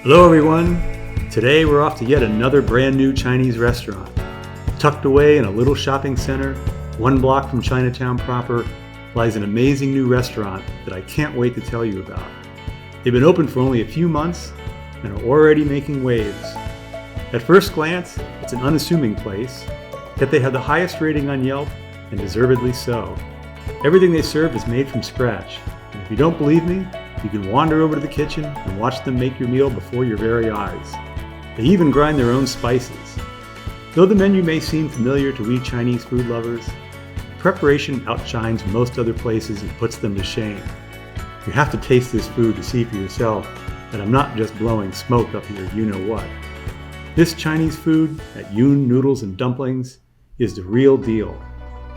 Hello everyone! Today we're off to yet another brand new Chinese restaurant. Tucked away in a little shopping center, 1 block from Chinatown proper, lies an amazing new restaurant that I can't wait to tell you about. They've been open for only a few months and are already making waves. At first glance, it's an unassuming place, yet they have the highest rating on Yelp, and deservedly so. Everything they serve is made from scratch, and if you don't believe me, you can wander over to the kitchen and watch them make your meal before your very eyes. They even grind their own spices. Though the menu may seem familiar to we Chinese food lovers, preparation outshines most other places and puts them to shame. You have to taste this food to see for yourself that I'm not just blowing smoke up your you-know-what. This Chinese food at Yun Noodles and Dumplings is the real deal.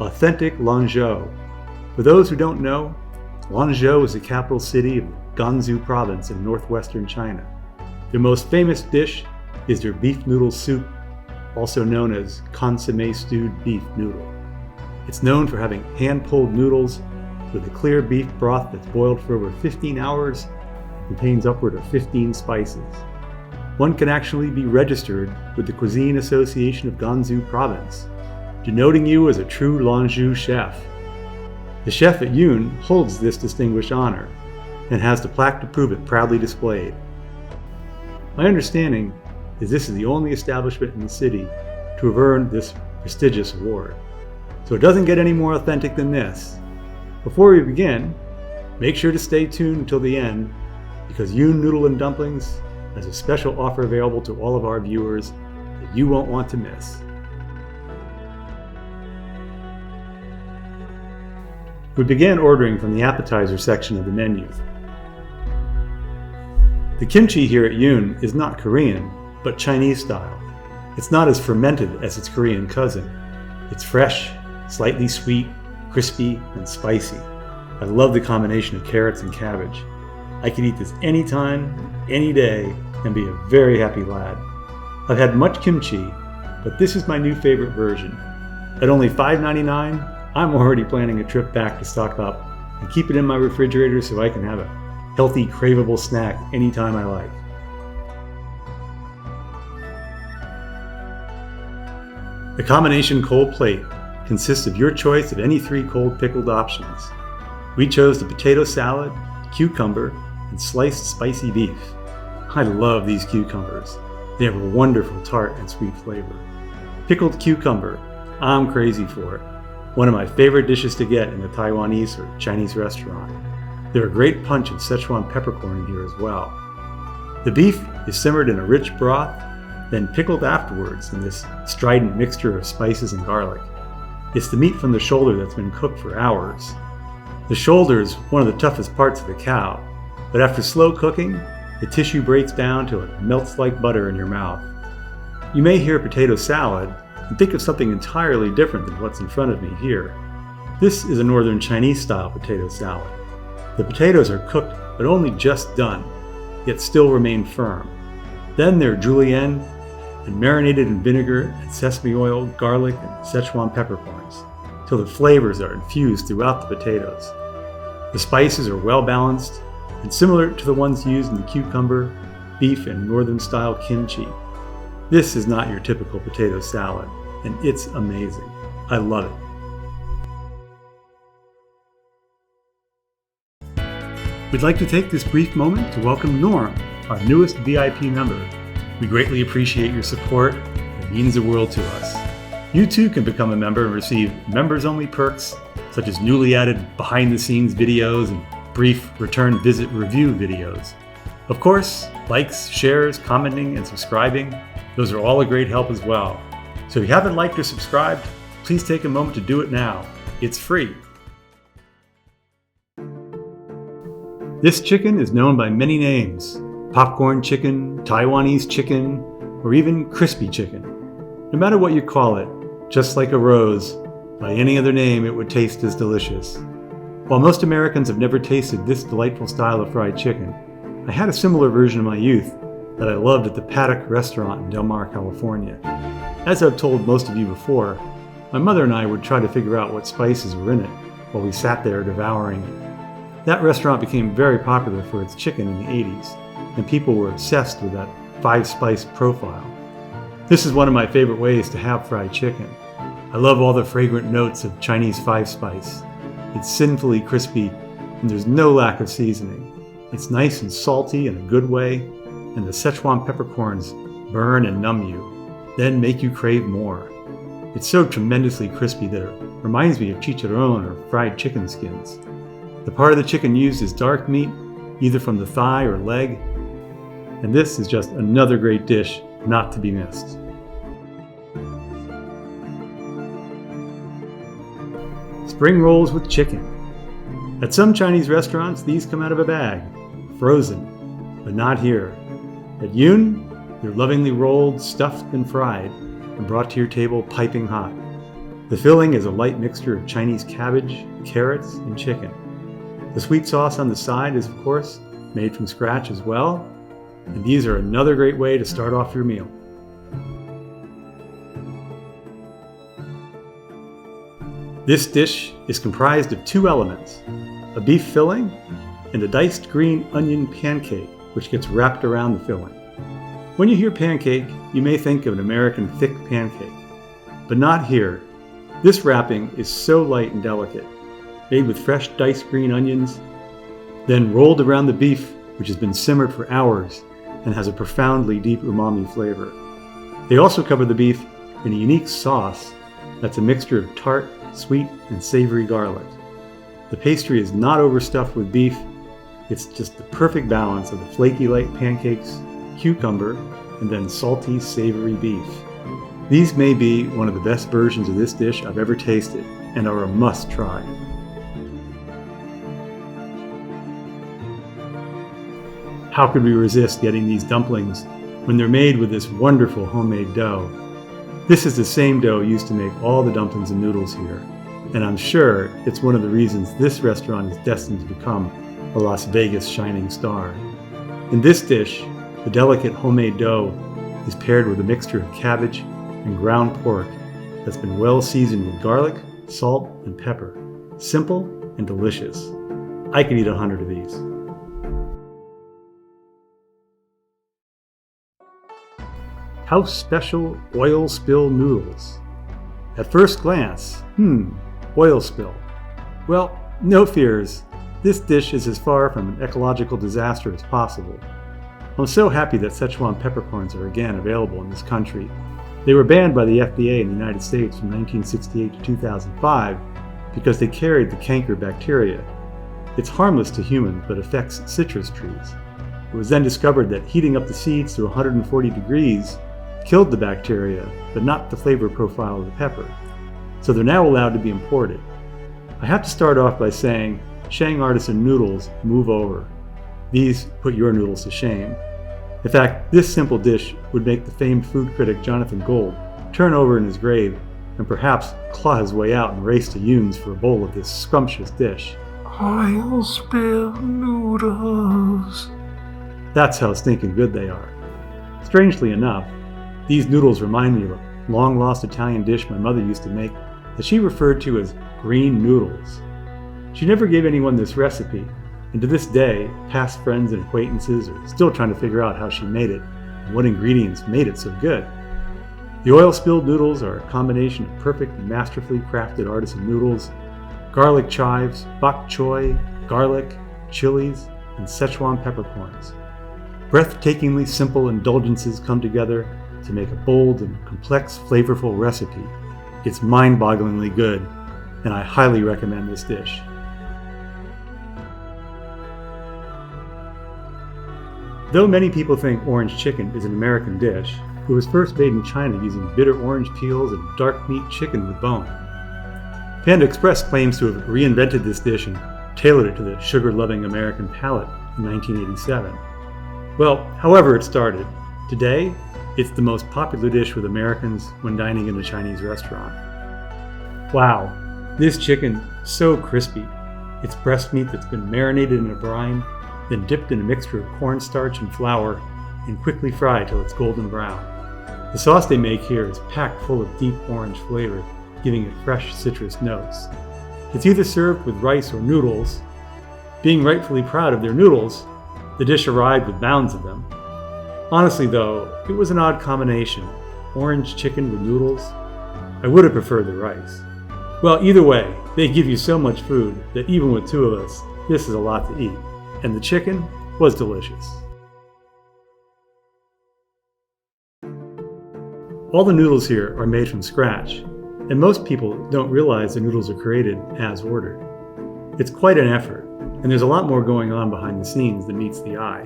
Authentic Lanzhou. For those who don't know, Lanzhou is the capital city of Gansu province in northwestern China. Their most famous dish is their beef noodle soup, also known as consommé stewed beef noodle. It's known for having hand-pulled noodles with a clear beef broth that's boiled for over 15 hours and contains upward of 15 spices. One can actually be registered with the Cuisine Association of Gansu province, denoting you as a true Lanzhou chef. The chef at Yun holds this distinguished honor and has the plaque to prove it proudly displayed. My understanding is this is the only establishment in the city to have earned this prestigious award. So it doesn't get any more authentic than this. Before we begin, make sure to stay tuned until the end, because Yun Noodle and Dumplings has a special offer available to all of our viewers that you won't want to miss. We began ordering from the appetizer section of the menu. The kimchi here at Yun is not Korean, but Chinese style. It's not as fermented as its Korean cousin. It's fresh, slightly sweet, crispy, and spicy. I love the combination of carrots and cabbage. I could eat this anytime, any day, and be a very happy lad. I've had much kimchi, but this is my new favorite version. At only $5.99, I'm already planning a trip back to stock up and keep it in my refrigerator so I can have a healthy, craveable snack anytime I like. The combination cold plate consists of your choice of any 3 cold pickled options. We chose the potato salad, cucumber, and sliced spicy beef. I love these cucumbers. They have a wonderful tart and sweet flavor. Pickled cucumber, I'm crazy for it. One of my favorite dishes to get in a Taiwanese or Chinese restaurant. There are a great punch of Szechuan peppercorn here as well. The beef is simmered in a rich broth, then pickled afterwards in this strident mixture of spices and garlic. It's the meat from the shoulder that's been cooked for hours. The shoulder is one of the toughest parts of the cow, but after slow cooking, the tissue breaks down till it melts like butter in your mouth. You may hear potato salad and think of something entirely different than what's in front of me here. This is a northern Chinese style potato salad. The potatoes are cooked but only just done, yet still remain firm. Then they're julienne and marinated in vinegar and sesame oil, garlic, and Szechuan peppercorns, till the flavors are infused throughout the potatoes. The spices are well balanced and similar to the ones used in the cucumber, beef, and northern style kimchi. This is not your typical potato salad, and it's amazing. I love it. We'd like to take this brief moment to welcome Norm, our newest VIP member. We greatly appreciate your support. It means the world to us. You too can become a member and receive members-only perks, such as newly added behind-the-scenes videos and brief return visit review videos. Of course, likes, shares, commenting, and subscribing, those are all a great help as well. So if you haven't liked or subscribed, please take a moment to do it now. It's free. This chicken is known by many names: popcorn chicken, Taiwanese chicken, or even crispy chicken. No matter what you call it, just like a rose, by any other name it would taste as delicious. While most Americans have never tasted this delightful style of fried chicken, I had a similar version in my youth that I loved at the Paddock restaurant in Del Mar, California. As I've told most of you before, my mother and I would try to figure out what spices were in it while we sat there devouring it. That restaurant became very popular for its chicken in the 80s, and people were obsessed with that 5-spice profile. This is one of my favorite ways to have fried chicken. I love all the fragrant notes of Chinese 5-spice. It's sinfully crispy, and there's no lack of seasoning. It's nice and salty in a good way, and the Szechuan peppercorns burn and numb you, then make you crave more. It's so tremendously crispy that it reminds me of chicharron or fried chicken skins. The part of the chicken used is dark meat, either from the thigh or leg, and this is just another great dish not to be missed. Spring rolls with chicken. At some Chinese restaurants, these come out of a bag, frozen, but not here. At Yun, they're lovingly rolled, stuffed, and fried, and brought to your table piping hot. The filling is a light mixture of Chinese cabbage, carrots, and chicken. The sweet sauce on the side is, of course, made from scratch as well, and these are another great way to start off your meal. This dish is comprised of 2 elements, a beef filling and a diced green onion pancake, which gets wrapped around the filling. When you hear pancake, you may think of an American thick pancake, but not here. This wrapping is so light and delicate, made with fresh diced green onions, then rolled around the beef, which has been simmered for hours and has a profoundly deep umami flavor. They also cover the beef in a unique sauce that's a mixture of tart, sweet, and savory garlic. The pastry is not overstuffed with beef. It's just the perfect balance of the flaky light pancakes, cucumber, and then salty, savory beef. These may be one of the best versions of this dish I've ever tasted and are a must-try. How could we resist getting these dumplings when they're made with this wonderful homemade dough? This is the same dough used to make all the dumplings and noodles here, and I'm sure it's one of the reasons this restaurant is destined to become a Las Vegas shining star. In this dish, the delicate homemade dough is paired with a mixture of cabbage and ground pork that's been well seasoned with garlic, salt, and pepper. Simple and delicious. I could eat 100 of these. House Special Oil Spill Noodles. At first glance, oil spill. Well, no fears. This dish is as far from an ecological disaster as possible. I'm so happy that Szechuan peppercorns are again available in this country. They were banned by the FDA in the United States from 1968 to 2005 because they carried the canker bacteria. It's harmless to humans but affects citrus trees. It was then discovered that heating up the seeds to 140 degrees killed the bacteria, but not the flavor profile of the pepper. So they're now allowed to be imported. I have to start off by saying, Shang Artisan Noodles, move over. These put your noodles to shame. In fact, this simple dish would make the famed food critic Jonathan Gold turn over in his grave and perhaps claw his way out and race to Yun's for a bowl of this scrumptious dish. Oil spill noodles. That's how stinking good they are. Strangely enough, these noodles remind me of a long-lost Italian dish my mother used to make that she referred to as green noodles. She never gave anyone this recipe, and to this day, past friends and acquaintances are still trying to figure out how she made it and what ingredients made it so good. The oil-spilled noodles are a combination of perfect, masterfully crafted artisan noodles, garlic chives, bok choy, garlic, chilies, and Szechuan peppercorns. Breathtakingly simple indulgences come together to make a bold and complex, flavorful recipe. It's mind-bogglingly good, and I highly recommend this dish. Though many people think orange chicken is an American dish, it was first made in China using bitter orange peels and dark meat chicken with bone. Panda Express claims to have reinvented this dish and tailored it to the sugar-loving American palate in 1987. Well, however it started, today it's the most popular dish with Americans when dining in a Chinese restaurant. Wow, this chicken is so crispy. It's breast meat that's been marinated in a brine, then dipped in a mixture of cornstarch and flour, and quickly fried till it's golden brown. The sauce they make here is packed full of deep orange flavor, giving it fresh citrus notes. It's either served with rice or noodles. Being rightfully proud of their noodles, The dish arrived with mounds of them. Honestly though, it was an odd combination. Orange chicken with noodles. I would have preferred the rice. Well, either way, they give you so much food that even with two of us, this is a lot to eat. And the chicken was delicious. All the noodles here are made from scratch, and most people don't realize the noodles are created as ordered. It's quite an effort, and there's a lot more going on behind the scenes than meets the eye.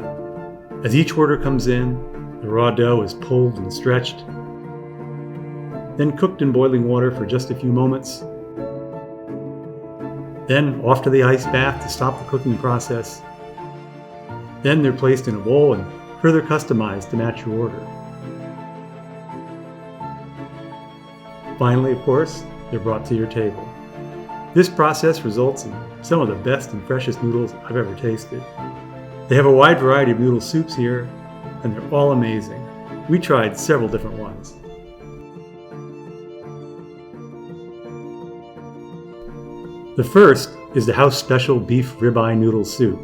As each order comes in, the raw dough is pulled and stretched, then cooked in boiling water for just a few moments, then off to the ice bath to stop the cooking process. Then they're placed in a bowl and further customized to match your order. Finally, of course, they're brought to your table. This process results in some of the best and freshest noodles I've ever tasted. They have a wide variety of noodle soups here, and they're all amazing. We tried several different ones. The first is the house special beef ribeye noodle soup.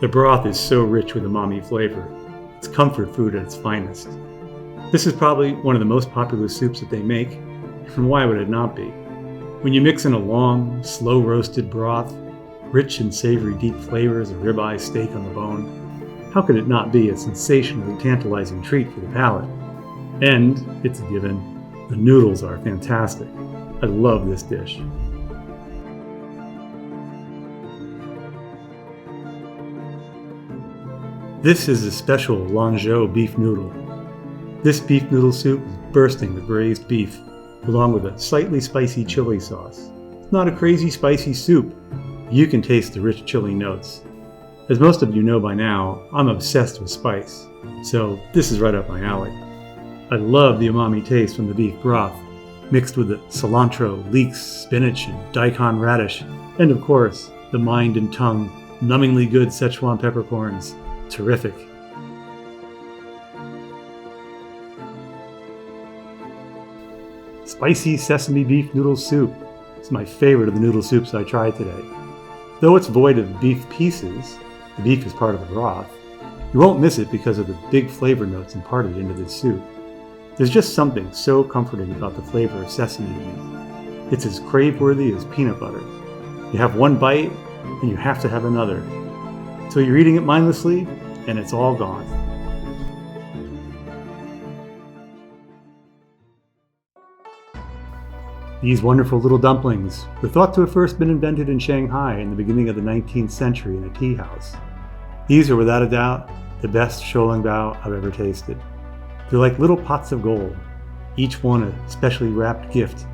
The broth is so rich with umami flavor. It's comfort food at its finest. This is probably one of the most popular soups that they make, and why would it not be? When you mix in a long, slow-roasted broth, rich and savory deep flavors of ribeye steak on the bone, how could it not be a sensationally tantalizing treat for the palate? And, it's a given, the noodles are fantastic. I love this dish. This is a special Lanzhou beef noodle. This beef noodle soup is bursting with braised beef, along with a slightly spicy chili sauce. It's not a crazy spicy soup. You can taste the rich chili notes. As most of you know by now, I'm obsessed with spice, so this is right up my alley. I love the umami taste from the beef broth, mixed with the cilantro, leeks, spinach, and daikon radish, and of course, the mind and tongue, numbingly good Szechuan peppercorns. Terrific. Spicy sesame beef noodle soup is my favorite of the noodle soups I tried today. Though it's void of beef pieces, the beef is part of the broth, you won't miss it because of the big flavor notes imparted into this soup. There's just something so comforting about the flavor of sesame meat. It's as crave-worthy as peanut butter. You have one bite, and you have to have another. So you're eating it mindlessly, and it's all gone. These wonderful little dumplings were thought to have first been invented in Shanghai in the beginning of the 19th century in a tea house. These are without a doubt the best shoulongbao I've ever tasted. They're like little pots of gold, each one a specially wrapped gift,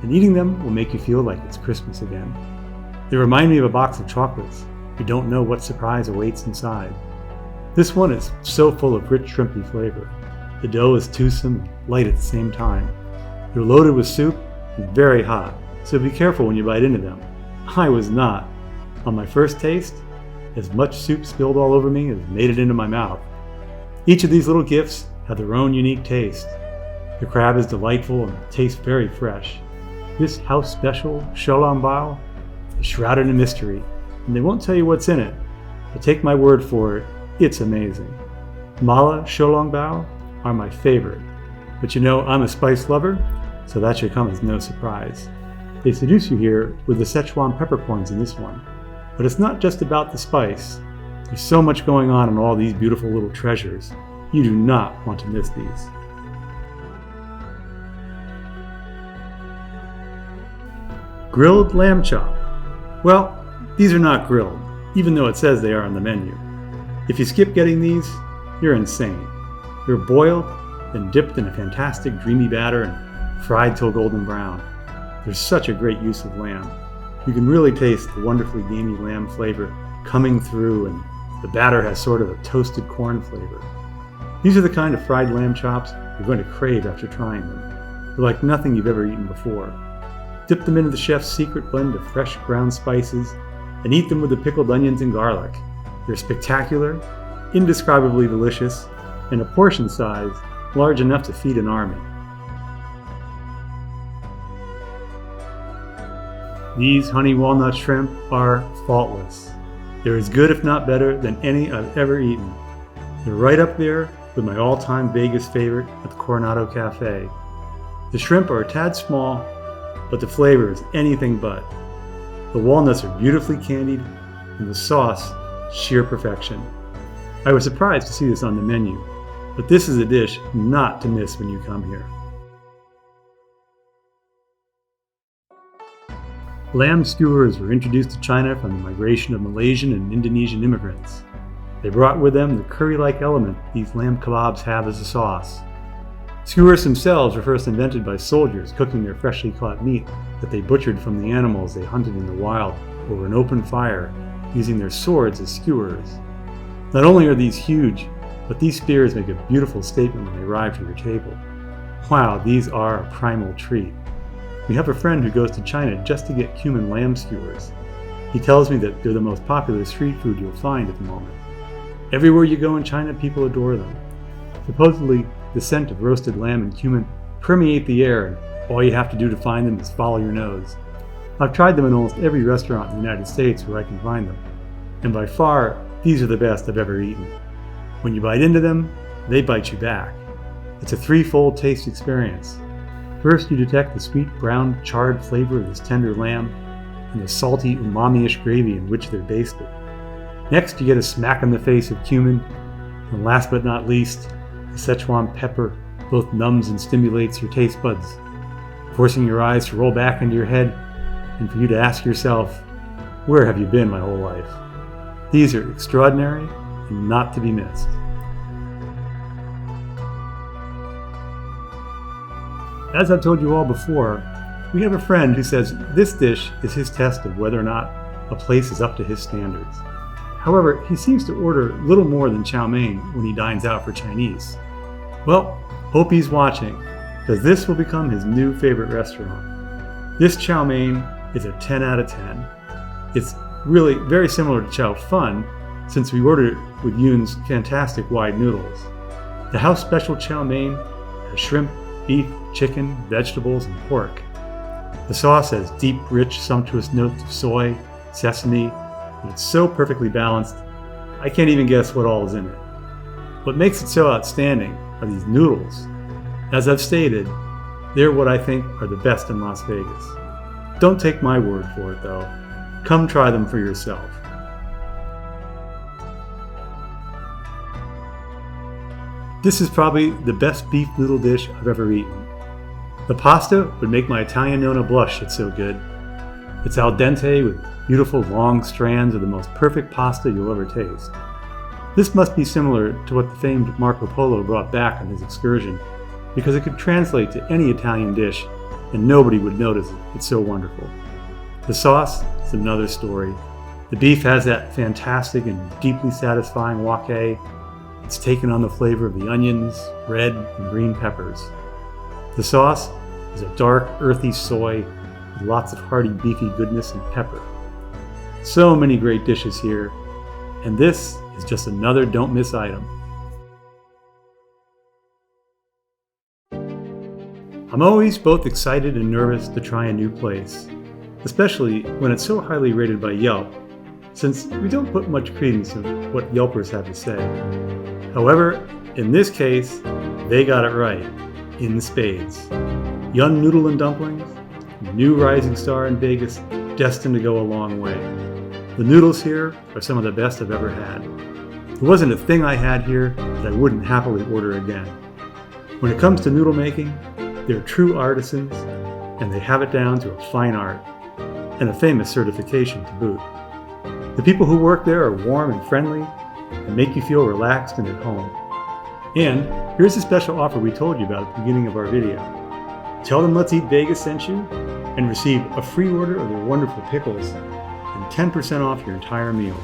and eating them will make you feel like it's Christmas again. They remind me of a box of chocolates. You don't know what surprise awaits inside. This one is so full of rich shrimpy flavor. The dough is toothsome and light at the same time. They're loaded with soup and very hot, so be careful when you bite into them. I was not. On my first taste, as much soup spilled all over me as made it into my mouth. Each of these little gifts have their own unique taste. The crab is delightful and tastes very fresh. This house special shoulongbao is shrouded in mystery, and they won't tell you what's in it, but take my word for it, it's amazing. Mala shoulongbao are my favorite, but you know I'm a spice lover, so that should come as no surprise. They seduce you here with the Szechuan peppercorns in this one, but it's not just about the spice. There's so much going on in all these beautiful little treasures. You do not want to miss these. Grilled lamb chop. Well, these are not grilled, even though it says they are on the menu. If you skip getting these, you're insane. They're boiled, then dipped in a fantastic dreamy batter and fried till golden brown. There's such a great use of lamb. You can really taste the wonderfully gamey lamb flavor coming through, and the batter has sort of a toasted corn flavor. These are the kind of fried lamb chops you're going to crave after trying them. They're like nothing you've ever eaten before. Dip them into the chef's secret blend of fresh ground spices and eat them with the pickled onions and garlic. They're spectacular, indescribably delicious, and a portion size large enough to feed an army. These honey walnut shrimp are faultless. They're as good, if not better, than any I've ever eaten. They're right up there with my all-time Vegas favorite at the Coronado Cafe. The shrimp are a tad small, but the flavor is anything but. The walnuts are beautifully candied, and the sauce, sheer perfection. I was surprised to see this on the menu, but this is a dish not to miss when you come here. Lamb skewers were introduced to China from the migration of Malaysian and Indonesian immigrants. They brought with them the curry-like element these lamb kebabs have as a sauce. Skewers themselves were first invented by soldiers cooking their freshly caught meat that they butchered from the animals they hunted in the wild over an open fire, using their swords as skewers. Not only are these huge, but these spears make a beautiful statement when they arrive to your table. Wow, these are a primal treat. We have a friend who goes to China just to get cumin lamb skewers. He tells me that they're the most popular street food you'll find at the moment. Everywhere you go in China, people adore them. Supposedly, the scent of roasted lamb and cumin permeate the air, and all you have to do to find them is follow your nose. I've tried them in almost every restaurant in the United States where I can find them, and by far, these are the best I've ever eaten. When you bite into them, they bite you back. It's a threefold taste experience. First, you detect the sweet brown charred flavor of this tender lamb and the salty umami-ish gravy in which they're basted. Next, you get a smack in the face of cumin, and last but not least, the Szechuan pepper both numbs and stimulates your taste buds, forcing your eyes to roll back into your head and for you to ask yourself, where have you been my whole life? These are extraordinary and not to be missed. As I've told you all before, we have a friend who says this dish is his test of whether or not a place is up to his standards. However, he seems to order little more than chow mein when he dines out for Chinese. Well, hope he's watching, because this will become his new favorite restaurant. This chow mein is a 10 out of 10. It's really very similar to chow fun, since we ordered it with Yoon's fantastic wide noodles. The house special chow mein has shrimp, beef, chicken, vegetables, and pork. The sauce has deep, rich, sumptuous notes of soy, sesame, and it's so perfectly balanced, I can't even guess what all is in it. What makes it so outstanding are these noodles. As I've stated, they're what I think are the best in Las Vegas. Don't take my word for it though. Come try them for yourself. This is probably the best beef noodle dish I've ever eaten. The pasta would make my Italian Nonna blush, it's so good. It's al dente with beautiful long strands of the most perfect pasta you'll ever taste. This must be similar to what the famed Marco Polo brought back on his excursion, because it could translate to any Italian dish and nobody would notice it. It's so wonderful. The sauce is another story. The beef has that fantastic and deeply satisfying wok. It's taken on the flavor of the onions, red and green peppers. The sauce is a dark, earthy soy with lots of hearty, beefy goodness and pepper. So many great dishes here, and this is just another don't miss item. I'm always both excited and nervous to try a new place, especially when it's so highly rated by Yelp, since we don't put much credence in what Yelpers have to say. However, in this case, they got it right, in spades. Young Noodle and Dumplings, new rising star in Vegas, destined to go a long way. The noodles here are some of the best I've ever had. There wasn't a thing I had here that I wouldn't happily order again. When it comes to noodle making, they're true artisans, and they have it down to a fine art, and a famous certification to boot. The people who work there are warm and friendly, and make you feel relaxed and at home. And here's a special offer we told you about at the beginning of our video. Tell them Let's Eat Vegas sent you, and receive a free order of their wonderful pickles, and 10% off your entire meal.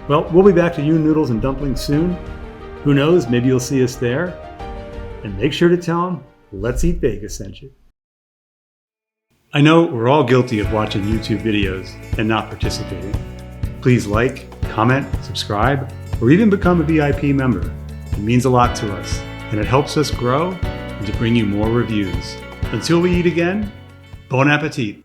Well, we'll be back to you Noodles and Dumplings soon. Who knows, maybe you'll see us there. And make sure to tell them Let's Eat Vegas sent you. I know we're all guilty of watching YouTube videos and not participating. Please like, comment, subscribe, or even become a VIP member. It means a lot to us, and it helps us grow and to bring you more reviews. Until we eat again, bon appetit!